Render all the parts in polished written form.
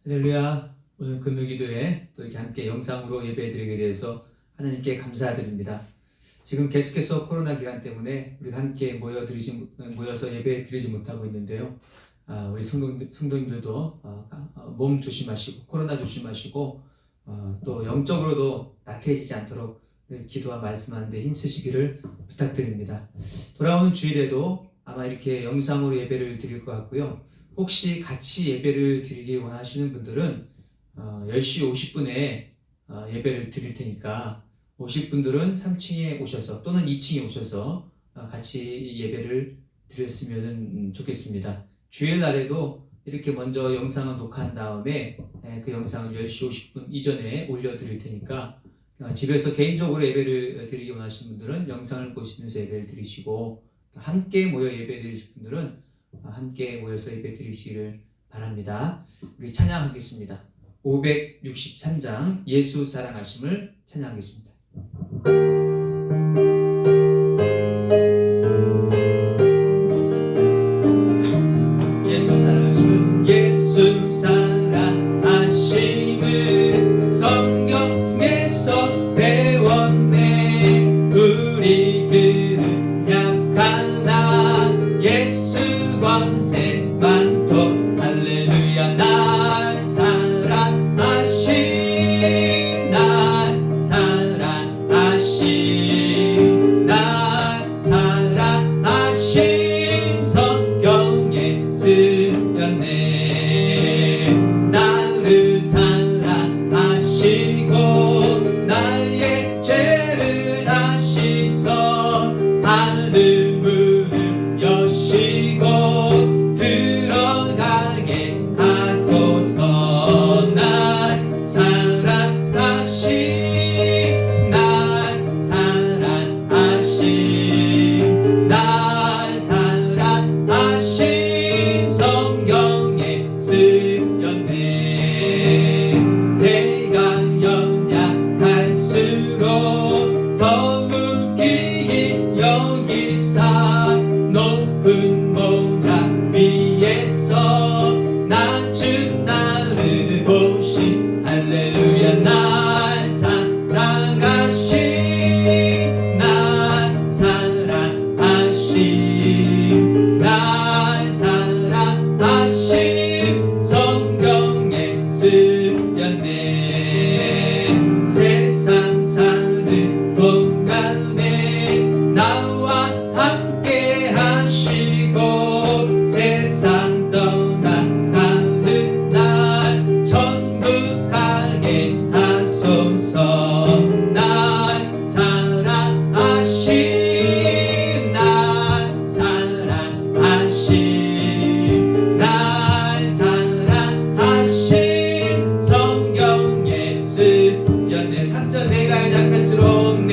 할렐루야. 오늘 금요기도에 또 이렇게 함께 영상으로 예배드리게 돼서 하나님께 감사드립니다. 지금 계속해서 코로나 기간 때문에 우리가 함께 모여서 예배드리지 못하고 있는데요. 우리 성도님들도 몸 조심하시고 코로나 조심하시고 또 영적으로도 나태해지지 않도록 기도와 말씀하는데 힘쓰시기를 부탁드립니다. 돌아오는 주일에도 아마 이렇게 영상으로 예배를 드릴 것 같고요. 혹시 같이 예배를 드리기 원하시는 분들은 10시 50분에 예배를 드릴 테니까 오실 분들은 3층에 오셔서 또는 2층에 오셔서 같이 예배를 드렸으면 좋겠습니다. 주일날에도 이렇게 먼저 영상을 녹화한 다음에 그 영상을 10시 50분 이전에 올려드릴 테니까 집에서 개인적으로 예배를 드리기 원하시는 분들은 영상을 보시면서 예배를 드리시고 함께 모여 예배 드리실 분들은 함께 모여서 예배 드리시기를 바랍니다. 우리 찬양하겠습니다. 563장 예수 사랑하심을 찬양하겠습니다. 예수 사랑하심을 예수 사랑하심을 성경에서 배웠네. 우리들은 약하나 예수 권세 많도 할렐루야. 날 사랑하신 날 사랑하신 날 사랑하신 성경에 쓰였네. 나를 사랑하시고 나의 죄를 다 씻어 하늘 문을 여시고 들어가게 하소서. 날 사랑하신 날 사랑하신 날 사랑하신 성경에 쓰였네. 내가 연약할수록 더욱이 여기사 높은 보좌 위에서 낮은 나를 보신 할렐루야. 날 사랑하신 날 사랑하신 날 사랑하신 성경에 쓰였네. 세상 사는 동안에 나와 함께 하시고 세상 떠나가는 날 천국 가게 하소서. 날 사랑하신 날 사랑하신 날 사랑하신 성경에 쓰였네. 3절 내가 연약할수록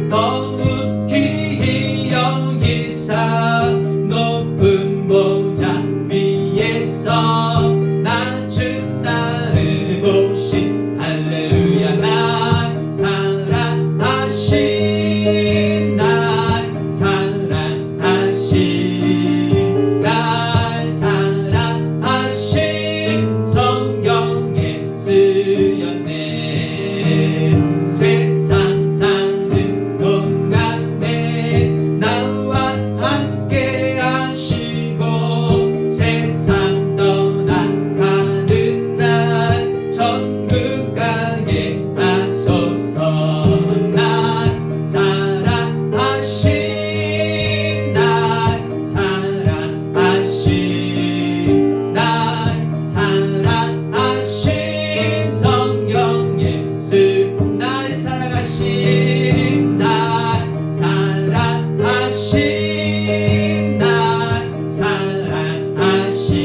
더욱이 여기사 높은 보좌 위에서 낮은 나를 보신 할렐루야. 날 사랑하신 날 사랑하신 날 사랑하신 성경에 쓰였네. 세상 사는 동안에 나와 함께 하시고 세상 떠나가는 날 천국 가게 하소서. 날 사랑하신 날 사랑하신 날 사랑하신 성경에 날 사랑하신 날 사랑하신 날 사랑하신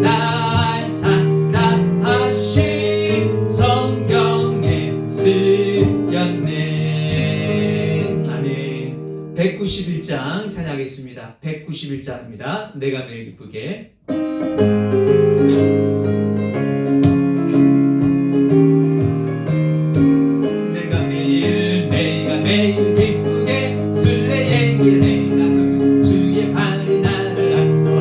날 사랑하신 성경에 쓰였네. 아멘. 191장 찬양하겠습니다. 191장입니다. 내가 매일 기쁘게. 내가 매일 기쁘게 술래 얘기를 해. 나는 주의 팔이 나를 안고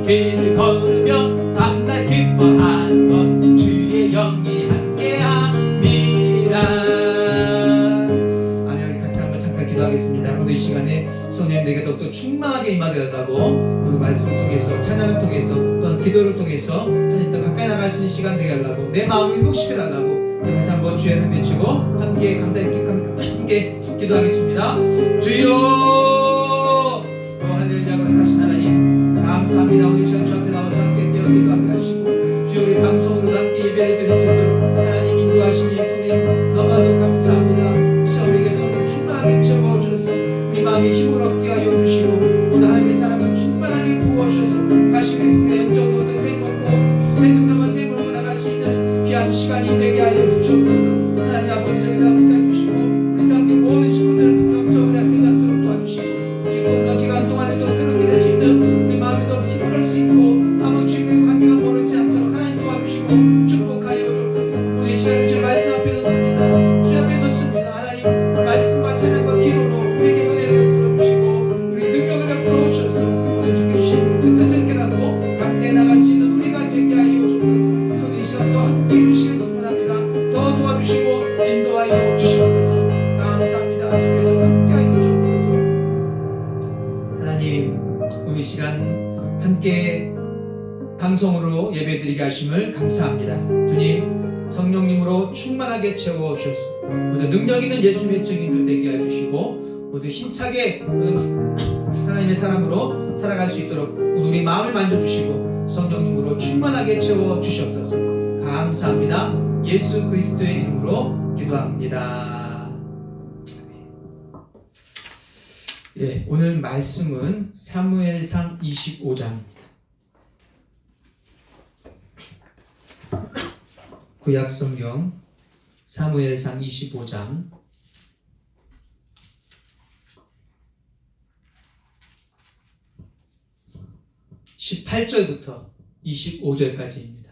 길 걸으며 밤낮 기뻐하는 것 주의 영이 함께함이라. 아멘. 우리 같이 한번 잠깐 기도하겠습니다. 오늘 이 시간에 성령님에게 또 충만하게 임하게 달라고 오늘 말씀을 통해서 찬양을 통해서 또한 기도를 통해서 하나님과 가까이 나갈 수 있는 시간 되게 하려고 내 마음을 회복시켜 달라고 다시 한번 주의 이름 외치고 함께 함께 기도하겠습니다. 주여 할렐루야. 거룩하신 하나님 감사합니다. 오늘 이 시간 주 앞에 나와서 함께 깨어 기도하게 하시고 주여 우리 방송으로도 함께 예배를 드릴 수 있도록 하나님 인도하시니 성령 너무나도 감사합니다. 시험에게 성령 충만하게 채워주셔서 우리 마음이 힘을 얻게 하여 주시고 오늘 하나님의 사랑을 충만하게 부어주셔서 다시 우리 영적으로도 새 능력과 새 힘으로 나갈 수 있는 귀한 시간이 되게 하여 주시옵소서. 하나님 아버지 저희가 함께 해주시고 우리 삶의 모든 식구들 영적으로 약해지 않도록 도와주시고 이 코로나 기간 동안에도 새롭게 될 수 있는 우리 마음이 더 힘을 얻을 수 있고 아무 주님의 관계가 멀어지지 않도록 하나님 도와주시고 축복하여 주옵소서. 오늘 이 시간에 주의 말씀 앞에 섰습니다. 주의 앞에 섰습니다. 하나님 말씀과 찬양과 기도로 우리에게 은혜를 베풀어 주시고 우리 능력을 베풀어 주셔서 오늘 주께 주신 그 뜻을 깨닫고 함께 나갈 수 있는 우리가 되게 하여 주옵소서. 이 시간 또 함께 해주시길 원합니다. 더 도와주시고 인도하여 주시옵소서. 감사합니다. 주께서 함께 하여 주옵소서. 하나님 오늘 이 시간 함께 방송으로 예배드리게 하심을 감사합니다. 주님 성령님으로 충만하게 채워주셔서 모두 능력 있는 예수님의 증인들 되게 해주시고 모두 힘차게 하나님의 사람으로 살아갈 수 있도록 우리 마음을 만져주시고 성령님으로 충만하게 채워주시옵소서. 감사합니다. 예수 그리스도의 이름으로 기도합니다. 예, 오늘 말씀은 사무엘상 25장입니다. 구약성경 사무엘상 25장 18절부터 25절까지입니다.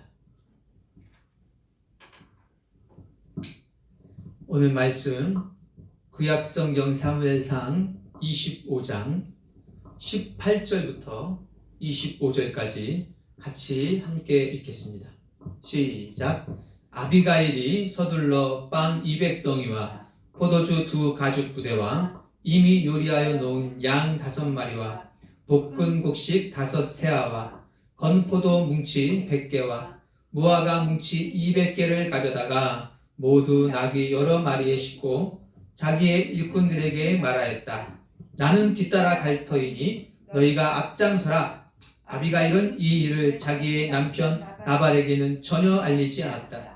오늘 말씀 구약성경 사무엘상 25장 18절부터 25절까지 같이 함께 읽겠습니다. 시작. 아비가일이 서둘러 빵 200덩이와 포도주 2가죽 부대와 이미 요리하여 놓은 양 5마리와 볶은 곡식 5세아와 건포도 뭉치 100개와 무화과 뭉치 200개를 가져다가 모두 나귀 여러 마리에 싣고 자기의 일꾼들에게 말하였다. 나는 뒤따라 갈 터이니 너희가 앞장서라. 아비가일은 이 일을 자기의 남편 나발에게는 전혀 알리지 않았다.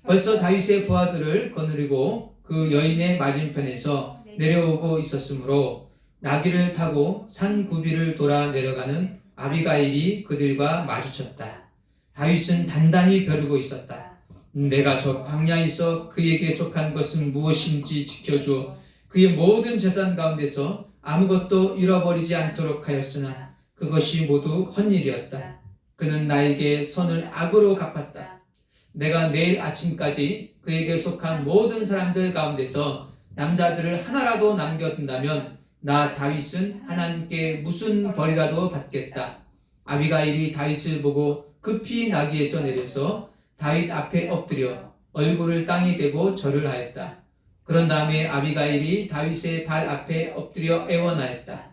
벌써 다윗의 부하들을 거느리고 그 여인의 맞은편에서 내려오고 있었으므로 나귀를 타고 산 구비를 돌아 내려가는 아비가일이 그들과 마주쳤다. 다윗은 단단히 벼르고 있었다. 내가 저 광야에서 그에게 속한 것은 무엇인지 지켜주어 그의 모든 재산 가운데서 아무것도 잃어버리지 않도록 하였으나 그것이 모두 헛일이었다. 그는 나에게 선을 악으로 갚았다. 내가 내일 아침까지 그에게 속한 모든 사람들 가운데서 남자들을 하나라도 남겨둔다면 나 다윗은 하나님께 무슨 벌이라도 받겠다. 아비가일이 다윗을 보고 급히 나귀에서 내려서 다윗 앞에 엎드려 얼굴을 땅에 대고 절을 하였다. 그런 다음에 아비가일이 다윗의 발 앞에 엎드려 애원하였다.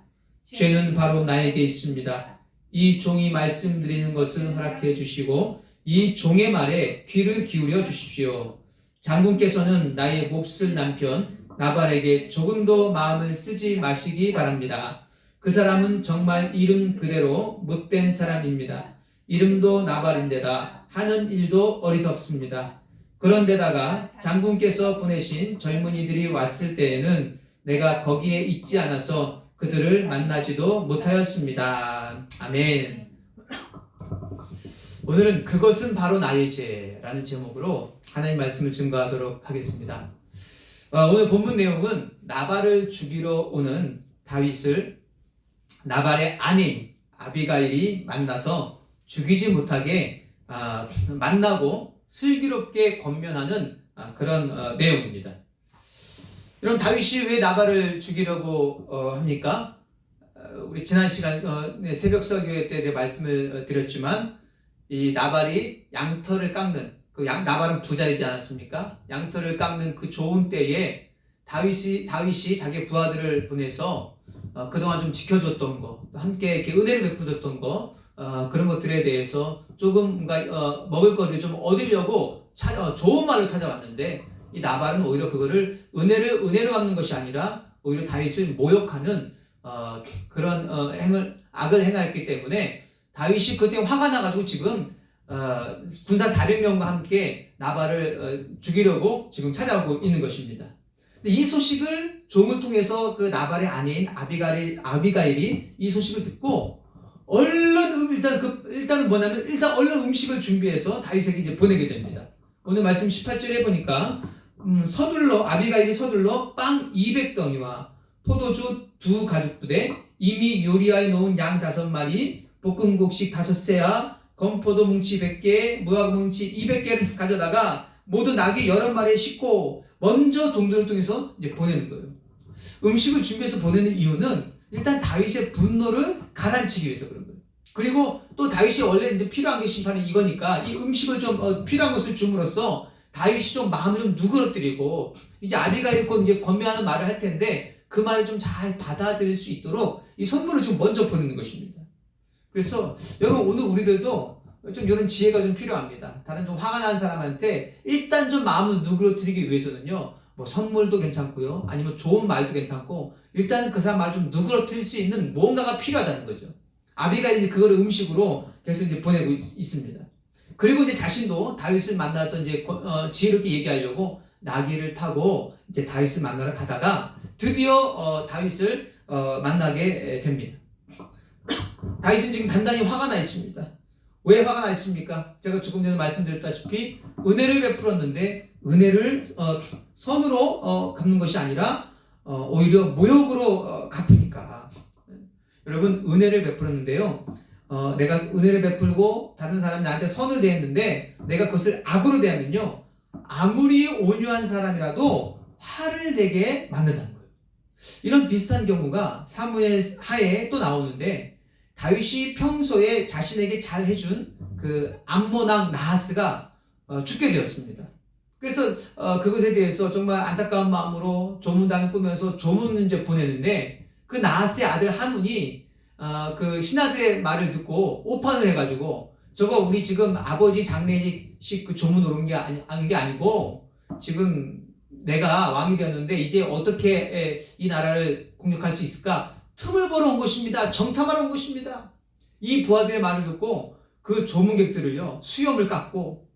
죄는 바로 나에게 있습니다. 이 종이 말씀드리는 것을 허락해 주시고 이 종의 말에 귀를 기울여 주십시오. 장군께서는 나의 몹쓸 남편 나발에게 조금도 마음을 쓰지 마시기 바랍니다. 그 사람은 정말 이름 그대로 못된 사람입니다. 이름도 나발인데다 하는 일도 어리석습니다. 그런데다가 장군께서 보내신 젊은이들이 왔을 때에는 내가 거기에 있지 않아서 그들을 만나지도 못하였습니다. 아멘. 오늘은 그것은 바로 나의 죄라는 제목으로 하나님 말씀을 증거하도록 하겠습니다. 오늘 본문 내용은 나발을 죽이러 오는 다윗을 나발의 아내인 아비가일이 만나서 죽이지 못하게 만나고 슬기롭게 권면하는 그런 내용입니다. 이런 다윗이 왜 나발을 죽이려고 합니까? 우리 지난 시간 새벽 설교회 때 말씀을 드렸지만 이 나발이 양털을 깎는 나발은 부자이지 않았습니까? 양털을 깎는 그 좋은 때에 다윗이 자기 부하들을 보내서 그동안 좀 지켜줬던 거, 함께 이렇게 은혜를 베풀었던 거, 그런 것들에 대해서 조금 뭔가 먹을 거를 좀 얻으려고 좋은 말로 찾아왔는데 이 나발은 오히려 그거를 은혜로 갚는 것이 아니라 오히려 다윗을 모욕하는 그런 악을 행하였기 때문에 다윗이 그때 화가 나가지고 지금 군사 400명과 함께 나발을 죽이려고 지금 찾아오고 있는 것입니다. 근데 이 소식을 종을 통해서 그 나발의 아내인 아비가일이 이 소식을 듣고 얼른 일단은 뭐냐면 일단 얼른 음식을 준비해서 다윗에게 이제 보내게 됩니다. 오늘 말씀 18절에 보니까 아비가일이 서둘러 빵 200덩이와 포도주 2가죽부대, 이미 요리하여 놓은 양 5마리, 볶음국식 5세와 건포도 뭉치 100개, 무화과 뭉치 200개를 가져다가 모두 나귀 11마리에 싣고 먼저 동들을 통해서 이제 보내는 거예요. 음식을 준비해서 보내는 이유는 일단 다윗의 분노를 가라앉히기 위해서 그런 거예요. 그리고 또 다윗이 원래 이제 필요한 게 심판은 이거니까 이 음식을 좀 필요한 것을 줌으로써 다윗이 좀 마음을 좀 누그러뜨리고 이제 아비가일이 곧 이제 권면하는 말을 할 텐데 그 말을 좀 잘 받아들일 수 있도록 이 선물을 좀 먼저 보내는 것입니다. 그래서 여러분 오늘 우리들도 좀 이런 지혜가 좀 필요합니다. 다른 좀 화가 난 사람한테 일단 좀 마음을 누그러뜨리기 위해서는요, 뭐 선물도 괜찮고요, 아니면 좋은 말도 괜찮고 일단은 그 사람 말을 좀 누그러뜨릴 수 있는 뭔가가 필요하다는 거죠. 아비가일이 그거를 음식으로 계속 이제 보내고 있습니다. 그리고 이제 자신도 다윗을 만나서 이제 지혜롭게 얘기하려고 나귀를 타고 이제 다윗을 만나러 가다가 드디어 다윗을 만나게 됩니다. 다윗은 지금 단단히 화가 나 있습니다. 왜 화가 나 있습니까? 제가 조금 전에 말씀드렸다시피 은혜를 베풀었는데 은혜를 선으로 갚는 것이 아니라 오히려 모욕으로 갚으니까. 여러분 은혜를 베풀었는데요, 내가 은혜를 베풀고 다른 사람이 나한테 선을 대했는데 내가 그것을 악으로 대하면요, 아무리 온유한 사람이라도 화를 내게 만든다는 거예요. 이런 비슷한 경우가 사무엘 하에 또 나오는데 다윗이 평소에 자신에게 잘 해준 그 암몬 왕 나하스가 죽게 되었습니다. 그래서 그것에 대해서 정말 안타까운 마음으로 조문단을 꾸면서 조문을 이제 보내는데 그 나하스의 아들 한운이 그 신하들의 말을 듣고 오판을 해가지고 저거 우리 지금 아버지 장례식 그 조문 오른 게 아니고 지금 내가 왕이 되었는데 이제 어떻게 이 나라를 공격할 수 있을까? 틈을 보러 온 것입니다. 정탐하러 온 것입니다. 이 부하들의 말을 듣고 그 조문객들을요, 수염을 깎고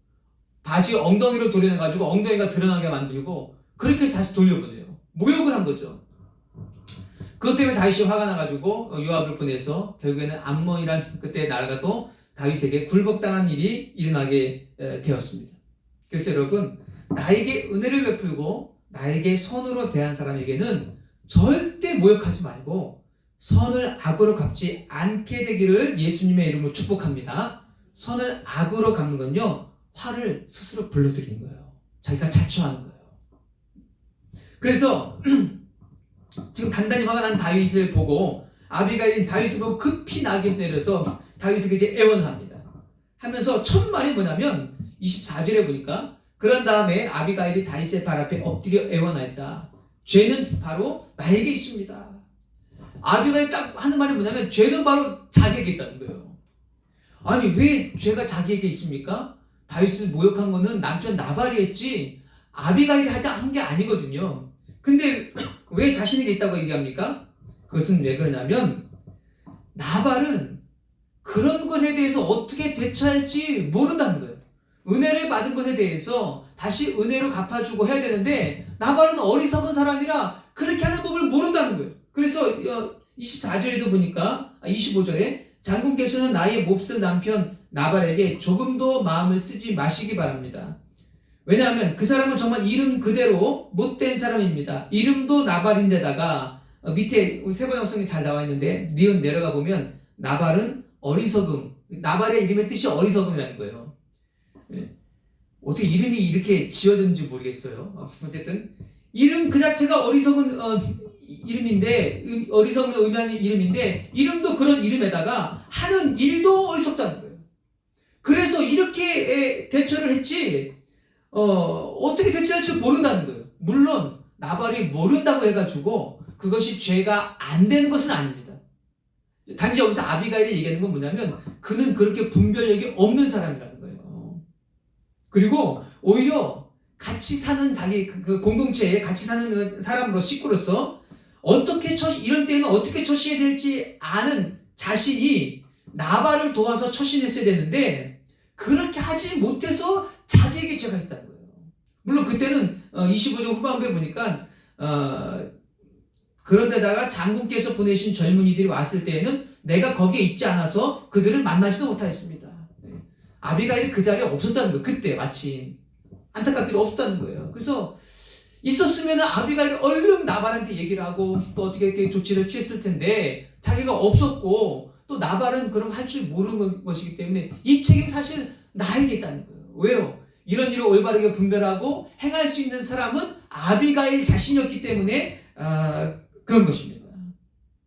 바지 엉덩이를 도려내가지고 엉덩이가 드러나게 만들고 그렇게 해서 다시 돌려보내요. 모욕을 한 거죠. 그것 때문에 다윗이 화가 나가지고 요압을 보내서 결국에는 암몬이란 그때 나라가 또 다윗에게 굴복당한 일이 일어나게 되었습니다. 그래서 여러분, 나에게 은혜를 베풀고 나에게 선으로 대한 사람에게는 절대 모욕하지 말고 선을 악으로 갚지 않게 되기를 예수님의 이름으로 축복합니다. 선을 악으로 갚는 건요, 화를 스스로 불러들이는 거예요. 자기가 자초하는 거예요. 그래서 지금 단단히 화가 난 다윗을 보고 아비가일이 다윗을 보고 급히 나귀에서 내려서 다윗에게 이제 애원을 합니다. 하면서 첫 말이 뭐냐면 24절에 보니까 그런 다음에 아비가일이 다윗의 발 앞에 엎드려 애원하였다. 죄는 바로 나에게 있습니다. 아비가일이 딱 하는 말이 뭐냐면 죄는 바로 자기에게 있다는 거예요. 아니 왜 죄가 자기에게 있습니까? 다윗을 모욕한 거는 남편 나발이 했지 아비가일이 한 게 아니거든요. 근데 왜 자신에게 있다고 얘기합니까? 그것은 왜 그러냐면 나발은 그런 것에 대해서 어떻게 대처할지 모른다는 거예요. 은혜를 받은 것에 대해서 다시 은혜로 갚아주고 해야 되는데 나발은 어리석은 사람이라 그렇게 하는 법을 모른다는 거예요. 그래서 24절에도 보니까 25절에 장군께서는 나의 몹쓸 남편 나발에게 조금도 마음을 쓰지 마시기 바랍니다. 왜냐하면 그 사람은 정말 이름 그대로 못된 사람입니다. 이름도 나발인데다가 밑에 세번역성이 잘 나와 있는데 니은 내려가 보면 나발은 어리석음, 나발의 이름의 뜻이 어리석음이라는 거예요. 어떻게 이름이 이렇게 지어졌는지 모르겠어요. 어쨌든 이름 그 자체가 어리석은 이름인데, 어리석음을 의미하는 이름인데, 이름도 그런 이름에다가 하는 일도 어리석다는 거예요. 그래서 이렇게 대처를 했지, 어떻게 대처할지 모른다는 거예요. 물론 나발이 모른다고 해가지고 그것이 죄가 안 되는 것은 아닙니다. 단지 여기서 아비가일이 얘기하는 건 뭐냐면 그는 그렇게 분별력이 없는 사람이라는 거예요. 그리고 오히려 같이 사는 자기 그 공동체에 같이 사는 사람으로 식구로서 이런 때는 어떻게 처신해야 될지 아는 자신이 나발을 도와서 처신했어야 되는데 그렇게 하지 못해서 자기에게 죄가 있다는 거예요. 물론 그때는 25절 후반부에 보니까 그런데다가 장군께서 보내신 젊은이들이 왔을 때에는 내가 거기에 있지 않아서 그들을 만나지도 못하였습니다. 아비가일이 그 자리에 없었다는 거예요. 그때 마침 안타깝게도 없었다는 거예요. 그래서 있었으면 아비가일이 얼른 나발한테 얘기를 하고 또 어떻게 이렇게 조치를 취했을 텐데 자기가 없었고 또 나발은 그런 거 할 줄 모르는 것이기 때문에 이 책임 사실 나에게 있다는 거예요. 왜요? 이런 일을 올바르게 분별하고 행할 수 있는 사람은 아비가일 자신이었기 때문에 그런 것입니다.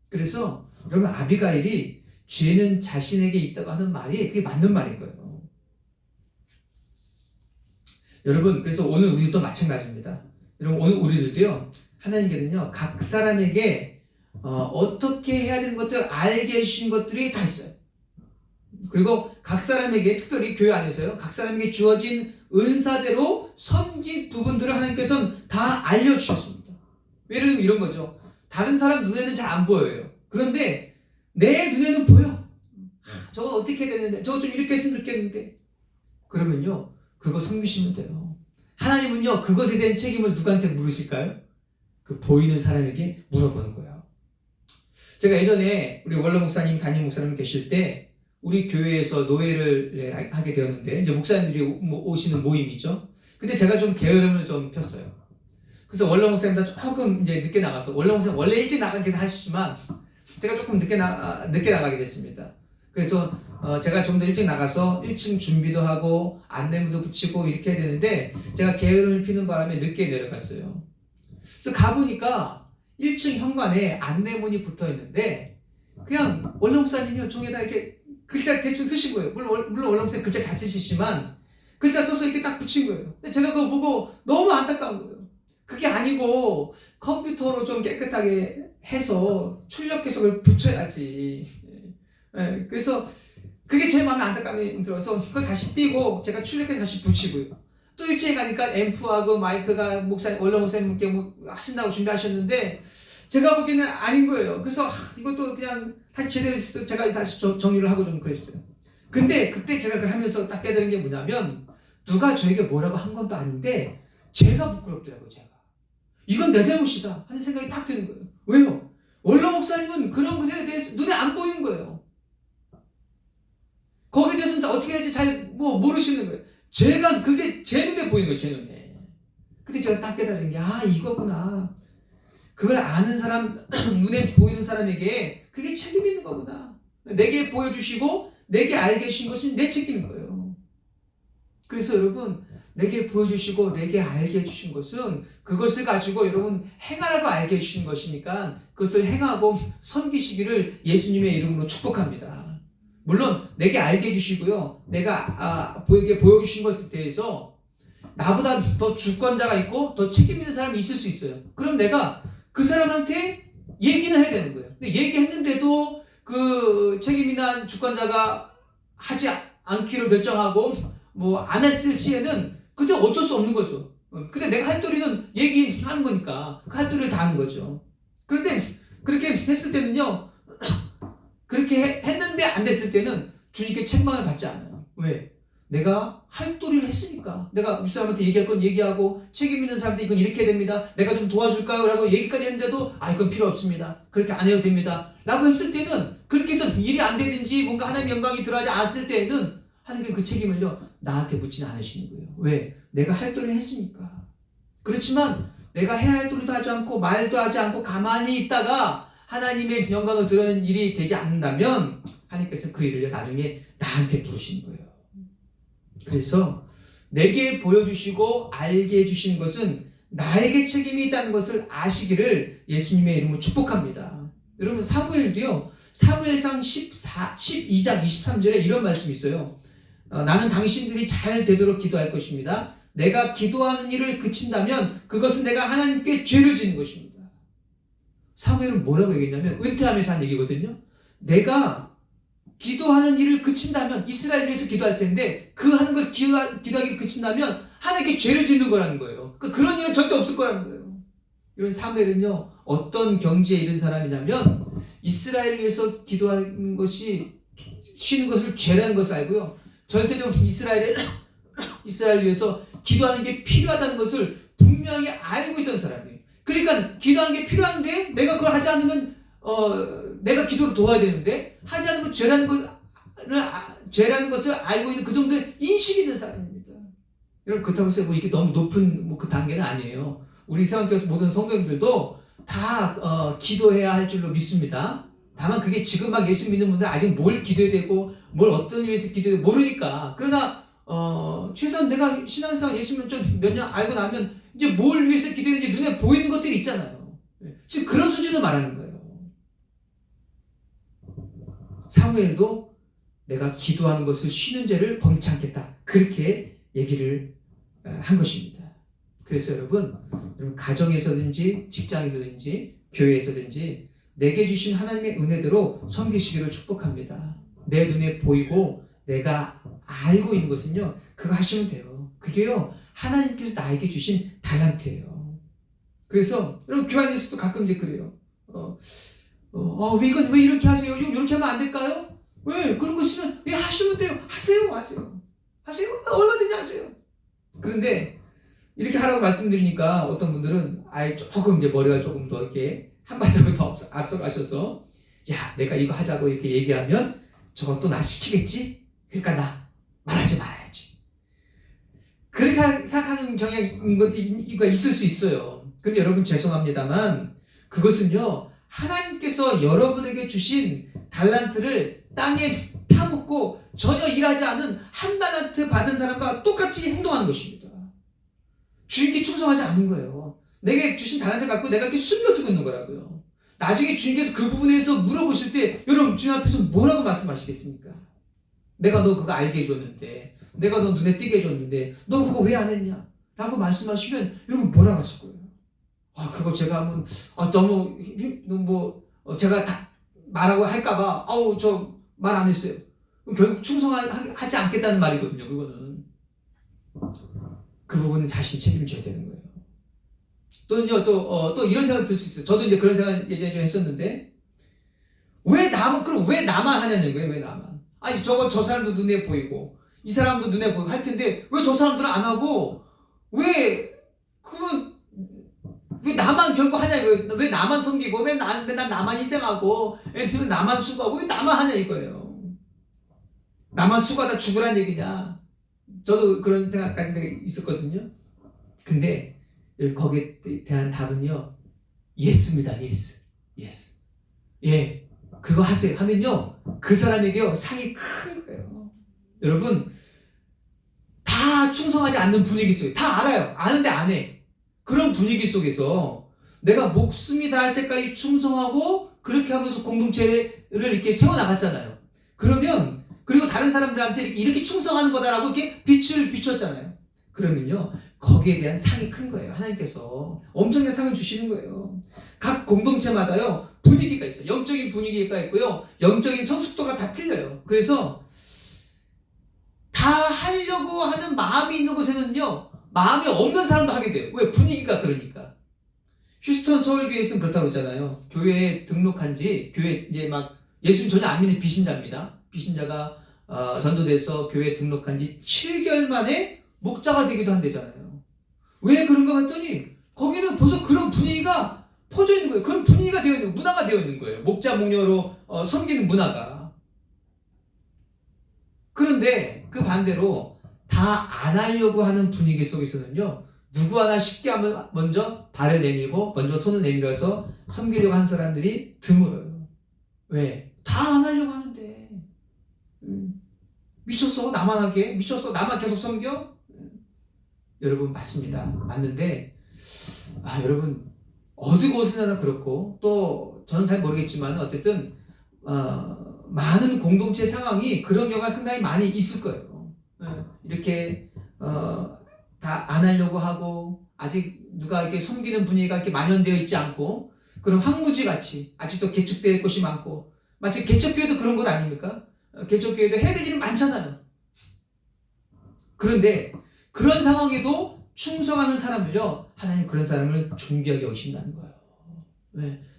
그래서 여러분 아비가일이 죄는 자신에게 있다고 하는 말이 그게 맞는 말인 거예요. 여러분 그래서 오늘 우리도 마찬가지입니다. 여러분 오늘 우리들도요 하나님께는요 각 사람에게 어떻게 해야 되는 것들 알게 해주신 것들이 다 있어요. 그리고 각 사람에게 특별히 교회 안에서요 각 사람에게 주어진 은사대로 섬긴 부분들을 하나님께서는 다 알려주셨습니다. 예를 들면 이런 거죠. 다른 사람 눈에는 잘 안 보여요. 그런데 내 눈에는 보여. 저거 어떻게 해야 되는데 저거 좀 이렇게 했으면 좋겠는데 그러면요 그거 섬기시면 돼요. 하나님은요 그것에 대한 책임을 누구한테 물으실까요? 그 보이는 사람에게 물어보는 거예요. 제가 예전에 우리 원로 목사님, 담임 목사님 계실 때 우리 교회에서 노예를 하게 되었는데 이제 목사님들이 오시는 모임이죠. 근데 제가 좀 게으름을 좀 폈어요. 그래서 원로 목사님보다 조금 이제 늦게 나가서 원로 목사님 원래 일찍 나가긴 하시지만 제가 조금 늦게 나가게 됐습니다. 그래서 제가 좀 더 일찍 나가서 1층 준비도 하고 안내문도 붙이고 이렇게 해야 되는데 제가 게으름을 피는 바람에 늦게 내려갔어요. 그래서 가보니까 1층 현관에 안내문이 붙어 있는데 그냥 원로 목사님이 종에다 이렇게 글자 대충 쓰신 거예요. 물론 원로 목사님 글자 잘 쓰시지만 글자 써서 이렇게 딱 붙인 거예요. 근데 제가 그거 보고 너무 안타까운 거예요. 그게 아니고 컴퓨터로 좀 깨끗하게 해서 출력해서 그걸 붙여야지. 그래서 그게 제 마음에 안타까움이 들어서 그걸 다시 띄고 제가 출력해서 다시 붙이고요. 또 일찍 가니까 앰프하고 마이크가 원로 목사님께 뭐 하신다고 준비하셨는데 제가 보기에는 아닌 거예요. 그래서 이것도 그냥 다시 제대로 해서 제가 다시 정리를 하고 좀 그랬어요. 근데 그때 제가 그걸 하면서 딱 깨달은 게 뭐냐면 누가 저에게 뭐라고 한 것도 아닌데 제가 부끄럽더라고요. 제가 이건 내 잘못이다 하는 생각이 딱 드는 거예요. 왜요? 원로 목사님은 그런 것에 대해서 눈에 안 보이는 거예요. 거기에 대해서는 어떻게 할지 잘 모르시는 거예요. 제가 그게 제 눈에 보이는 거예요. 제 눈에. 근데 제가 딱 깨달은 게 이거구나. 그걸 아는 사람 눈에 보이는 사람에게 그게 책임이 있는 거구나. 내게 보여주시고 내게 알게 해주신 것은 내 책임인 거예요. 그래서 여러분 내게 보여주시고 내게 알게 해주신 것은 그것을 가지고 여러분 행하라고 알게 해주신 것이니까 그것을 행하고 섬기시기를 예수님의 이름으로 축복합니다. 물론 내게 알게 해주시고요. 내가 보이게 보여주신 것에 대해서 나보다 더 주권자가 있고 더 책임 있는 사람이 있을 수 있어요. 그럼 내가 그 사람한테 얘기는 해야 되는 거예요. 근데 얘기했는데도 그 책임 있는 주권자가 하지 않기로 결정하고 안 했을 시에는 그때 어쩔 수 없는 거죠. 근데 내가 할 도리는 얘기하는 거니까 그 할 도리를 다 하는 거죠. 그런데 그렇게 했을 때는요. 그렇게 했는데 안 됐을 때는 주님께 책망을 받지 않아요. 왜? 내가 할 도리를 했으니까. 내가 윗사람한테 얘기할 건 얘기하고 책임 있는 사람한테 이건 이렇게 해야 됩니다. 내가 좀 도와줄까요? 라고 얘기까지 했는데도 이건 필요 없습니다. 그렇게 안 해도 됩니다. 라고 했을 때는 그렇게 해서 일이 안 되든지 뭔가 하나님의 영광이 들어가지 않았을 때에는 하나님께 그 책임을요 나한테 묻지는 않으시는 거예요. 왜? 내가 할 도리를 했으니까. 그렇지만 내가 해야 할 도리도 하지 않고 말도 하지 않고 가만히 있다가 하나님의 영광을 드러내는 일이 되지 않는다면 하나님께서 그 일을 나중에 나한테 부르시는 거예요. 그래서 내게 보여주시고 알게 해주시는 것은 나에게 책임이 있다는 것을 아시기를 예수님의 이름으로 축복합니다. 여러분 사무엘도요. 사무엘상 12장 23절에 이런 말씀이 있어요. 나는 당신들이 잘 되도록 기도할 것입니다. 내가 기도하는 일을 그친다면 그것은 내가 하나님께 죄를 짓는 것입니다. 사무엘은 뭐라고 얘기했냐면 은퇴하면서 한 얘기거든요. 내가 기도하는 일을 그친다면 이스라엘 위해서 기도할 텐데 그 하는 걸 기도하기를 그친다면 하나님께 죄를 짓는 거라는 거예요. 그런 일은 절대 없을 거라는 거예요. 이런 사무엘은요 어떤 경지에 이른 사람이냐면 이스라엘 위해서 기도하는 것이 쉬는 것을 죄라는 것을 알고요. 절대적으로 이스라엘 위해서 기도하는 게 필요하다는 것을 분명히 알고 있던 사람이에요. 그러니까 기도하는 게 필요한데 내가 그걸 하지 않으면 내가 기도를 도와야 되는데 하지 않으면 죄라는 것을 알고 있는 그 정도의 인식이 있는 사람입니다. 여러분 그렇다고 해서 뭐 이게 너무 높은 그 단계는 아니에요. 우리 세상교회 모든 성도님들도 다 기도해야 할 줄로 믿습니다. 다만 그게 지금 막 예수 믿는 분들은 아직 뭘 기도해야 되고 뭘 어떤 위해서 기도해야 되고 모르니까. 그러나 최소한 내가 신앙생활 예수 믿는 좀 몇 년 알고 나면 이제 뭘 위해서 기도했는지 눈에 보이는 것들이 있잖아요. 지금 그런 수준을 말하는 거예요. 사무엘도 내가 기도하는 것을 쉬는 죄를 범치 않겠다. 그렇게 얘기를 한 것입니다. 그래서 여러분 가정에서든지 직장에서든지 교회에서든지 내게 주신 하나님의 은혜대로 섬기시기를 축복합니다. 내 눈에 보이고 내가 알고 있는 것은요 그거 하시면 돼요. 그게요 하나님께서 나에게 주신 달란트예요. 그래서 여러분 교회 안에서도 가끔 이제 그래요. 이건 왜 이렇게 하세요? 이렇게 하면 안 될까요? 왜 그런 거 있으면 왜 하시면 돼요? 하세요. 얼마든지 하세요. 그런데 이렇게 하라고 말씀드리니까 어떤 분들은 조금 이제 머리가 조금 더 이렇게 한 발자국 더 앞서가셔서 야 내가 이거 하자고 이렇게 얘기하면 저것도 나 시키겠지? 그러니까 나 말하지 말아야지. 그렇게 생각하는 경향이 있을 수 있어요. 근데 여러분 죄송합니다만 그것은요 하나님께서 여러분에게 주신 달란트를 땅에 파묻고 전혀 일하지 않은 한 달란트 받은 사람과 똑같이 행동하는 것입니다. 주님께 충성하지 않는 거예요. 내게 주신 달란트 갖고 내가 이렇게 숨겨두고 있는 거라고요. 나중에 주님께서 그 부분에 대해서 물어보실 때 여러분 주님 앞에서 뭐라고 말씀하시겠습니까? 내가 너 그거 알게 해줬는데 내가 너 눈에 띄게 해줬는데 너 그거 왜 안 했냐? 라고 말씀하시면 여러분 뭐라고 하실 거예요? 그거 제가 하면 너무 제가 다 말하고 할까봐 저 말 안 했어요. 결국 충성하지 않겠다는 말이거든요. 그거는 그 부분은 자신이 책임을 져야 되는 거예요. 또는요 또 이런 생각 들 수 있어요. 저도 이제 그런 생각 예전에 좀 했었는데 그럼 왜 나만 하냐는 거예요. 왜 나만? 아니 저 사람도 눈에 보이고 이 사람도 눈에 보이고 할 텐데 왜 저 사람들은 안 하고 왜 나만 결국 하냐 이거예요. 왜 나만 섬기고 왜 나만 희생하고 왜 나만 수고하고 왜 나만 하냐 이거예요. 나만 수고하다 죽으란 얘기냐. 저도 그런 생각까지 있었거든요. 근데 거기에 대한 답은요 예스입니다. 예스. 예 그거 하세요 하면요 그 사람에게요 상이 큰 거예요. 여러분 다 충성하지 않는 분위기 속에 다 알아요. 아는데 안 해. 그런 분위기 속에서 내가 목숨이 다할 때까지 충성하고 그렇게 하면서 공동체를 이렇게 세워나갔잖아요. 그리고 다른 사람들한테 이렇게 충성하는 거다라고 이렇게 빛을 비췄잖아요. 그러면요 거기에 대한 상이 큰 거예요. 하나님께서 엄청난 상을 주시는 거예요. 각 공동체마다요 분위기가 있어요. 영적인 분위기가 있고요 영적인 성숙도가 다 틀려요. 그래서 다 하려고 하는 마음이 있는 곳에는요 마음이 없는 사람도 하게 돼요. 왜? 분위기가 그러니까. 휴스턴 서울교회에서는 그렇다고 그러잖아요. 교회에 등록한 지 교회 이제 막 예수님 전혀 안 믿는 비신자입니다. 비신자가 전도돼서 교회에 등록한 지 7개월 만에 목자가 되기도 한대잖아요. 왜 그런가 봤더니 거기는 벌써 그런 분위기가 퍼져 있는 거예요. 그런 분위기가 되어 있는 문화가 되어 있는 거예요. 목자 목녀로 섬기는 문화가. 그런데 그 반대로 다 안 하려고 하는 분위기 속에서는요 누구 하나 쉽게 하면 먼저 발을 내밀고 먼저 손을 내밀어서 섬기려고 하는 사람들이 드물어요. 왜? 다 안 하려고 하는데 미쳤어? 나만 하게? 미쳤어? 나만 계속 섬겨? 여러분 맞습니다. 맞는데 여러분 어느 곳이나 그렇고 또 저는 잘 모르겠지만 어쨌든 많은 공동체 상황이 그런 경우가 상당히 많이 있을 거예요. 이렇게 다 안 하려고 하고 아직 누가 이렇게 섬기는 분위기가 이렇게 만연되어 있지 않고 그런 황무지 같이 아직도 개척될 곳이 많고 마치 개척교회도 그런 것 아닙니까? 개척교회도 해야 될 일이 많잖아요. 그런데 그런 상황에도 충성하는 사람을요, 하나님 그런 사람을 존귀하게 여기신다는 거예요.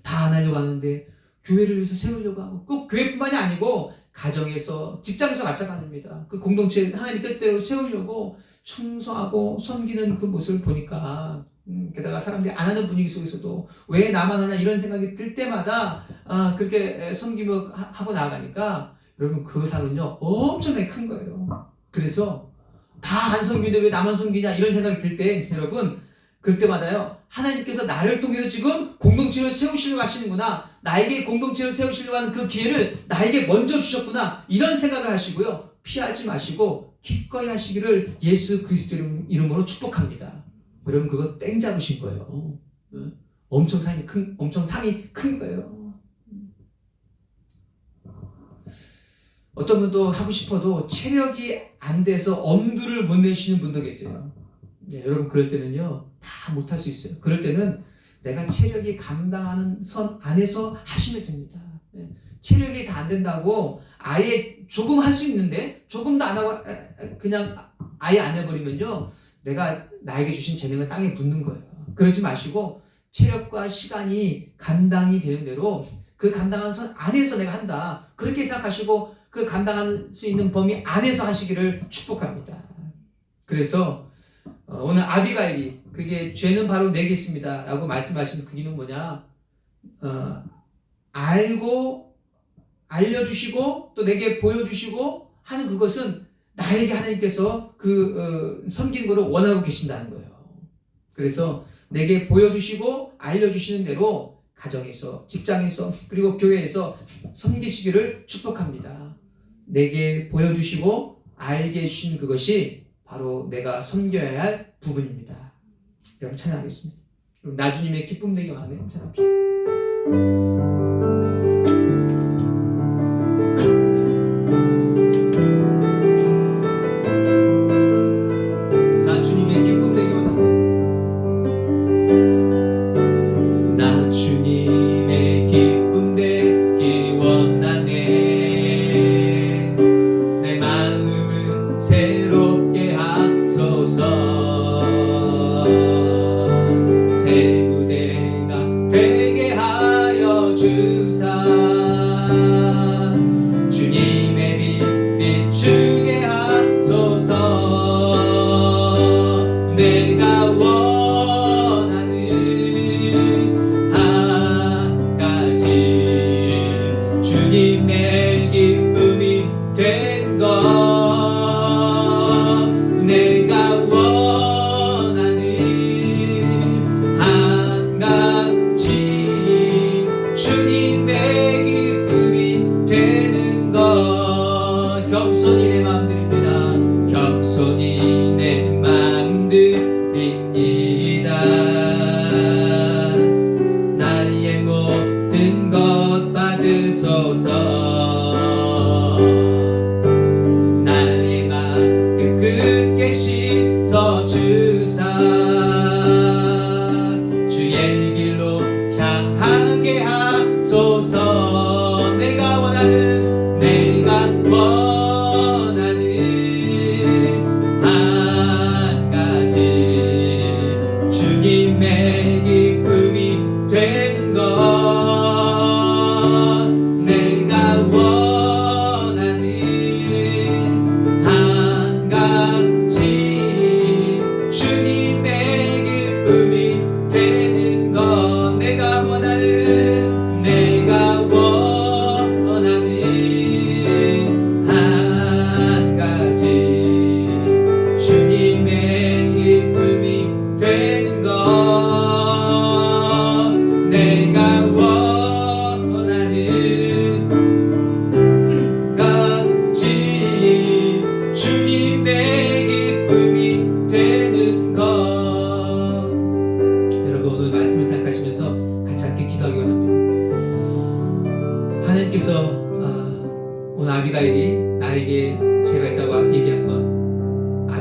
다 안 하려고 하는데 교회를 위해서 세우려고 하고 꼭 교회뿐만이 아니고 가정에서 직장에서 마찬가지입니다. 그 공동체를 하나님의 뜻대로 세우려고 충성하고 섬기는 그 모습을 보니까 게다가 사람들이 안 하는 분위기 속에서도 왜 나만 하나 이런 생각이 들 때마다 그렇게 섬기며 하고 나아가니까 여러분 그 상은요 엄청나게 큰 거예요. 그래서 다 안 섬기는데 왜 나만 섬기냐 이런 생각이 들 때 여러분 그럴 때마다요 하나님께서 나를 통해서 지금 공동체를 세우시려고 하시는구나, 나에게 공동체를 세우시려고 하는 그 기회를 나에게 먼저 주셨구나 이런 생각을 하시고요 피하지 마시고 기꺼이 하시기를 예수 그리스도 이름으로 축복합니다. 여러분 그거 땡 잡으신 거예요. 엄청 상이 큰 거예요. 어떤 분도 하고 싶어도 체력이 안 돼서 엄두를 못 내시는 분도 계세요. 여러분 그럴 때는요 다 못할 수 있어요. 그럴 때는 내가 체력이 감당하는 선 안에서 하시면 됩니다. 체력이 다 안 된다고 아예 조금 할 수 있는데 조금도 안 하고 그냥 아예 안 해버리면요 내가 나에게 주신 재능은 땅에 묻는 거예요. 그러지 마시고 체력과 시간이 감당이 되는 대로 그 감당하는 선 안에서 내가 한다 그렇게 생각하시고 그 감당할 수 있는 범위 안에서 하시기를 축복합니다. 그래서 오늘 아비가일이 그게 죄는 바로 내게 있습니다 라고 말씀하신 그 이유는 뭐냐, 알려주시고 또 내게 보여주시고 하는 그것은 나에게 하나님께서 섬기는 것을 원하고 계신다는 거예요. 그래서 내게 보여주시고 알려주시는 대로 가정에서 직장에서 그리고 교회에서 섬기시기를 축복합니다. 내게 보여주시고 알게 해주신 그것이 바로 내가 섬겨야 할 부분입니다. 여러분 찬양하겠습니다. 나주님의 기쁨 되기 원하네. 찬양합시다. 내가 원하는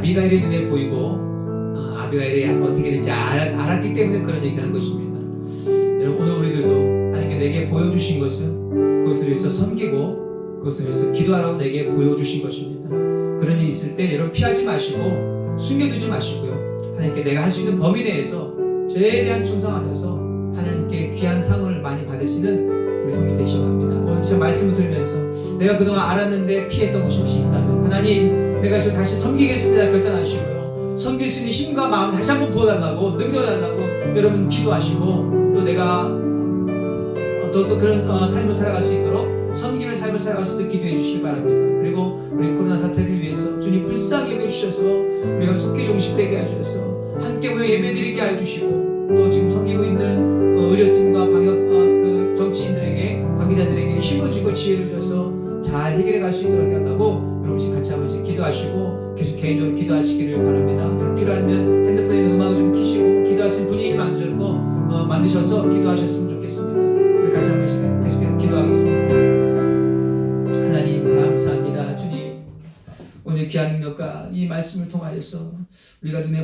아비가일의 눈에 보이고 아비가일이 어떻게 될지 알았기 때문에 그런 얘기를 한 것입니다. 여러분, 오늘 우리들도 하나님께 내게 보여주신 것은 그것을 위해서 섬기고 그것을 위해서 기도하라고 내게 보여주신 것입니다. 그런 일이 있을 때 여러분 피하지 마시고 숨겨두지 마시고요. 하나님께 내가 할 수 있는 범위 내에서 최대한 충성하셔서 하나님께 귀한 상을 많이 받으시는 우리 성님 되시기 바랍니다. 오늘 제가 말씀을 들으면서 내가 그동안 알았는데 피했던 것이 혹시 있다면 하나님, 내가 지금 다시 섬기겠습니다 결단하시고요. 섬길 수 있는 힘과 마음 다시 한번 부어달라고, 능력달라고 여러분 기도하시고, 또 내가 또 그런 삶을 살아갈 수 있도록 섬기는 삶을 살아갈 수 있도록 기도해 주시기 바랍니다. 그리고 우리 코로나 사태를 위해서 주님 불쌍히 여겨주셔서 우리가 속히 종식되게 해주셔서 함께 모여 예배드리게 해주시고, 또 지금 섬기고 있는 의료팀과 방역 그 정치인들에게, 관계자들에게 힘을 주고 지혜를 주셔서 잘 해결해 갈 수 있도록 해달라고 여러분씩 같이 한번 기도하시고 계속 개인적으로 기도하시기를 바랍니다. 필요하면 핸드폰에 있는 음악을 좀 켜시고 기도할 수 있는 분위기 만드셔서 기도하셨으면 좋겠습니다. 우리 같이 한번 계속해서 기도하겠습니다. 하나님 감사합니다. 주님, 오늘 귀한 능력과 이 말씀을 통하여서 우리가 눈에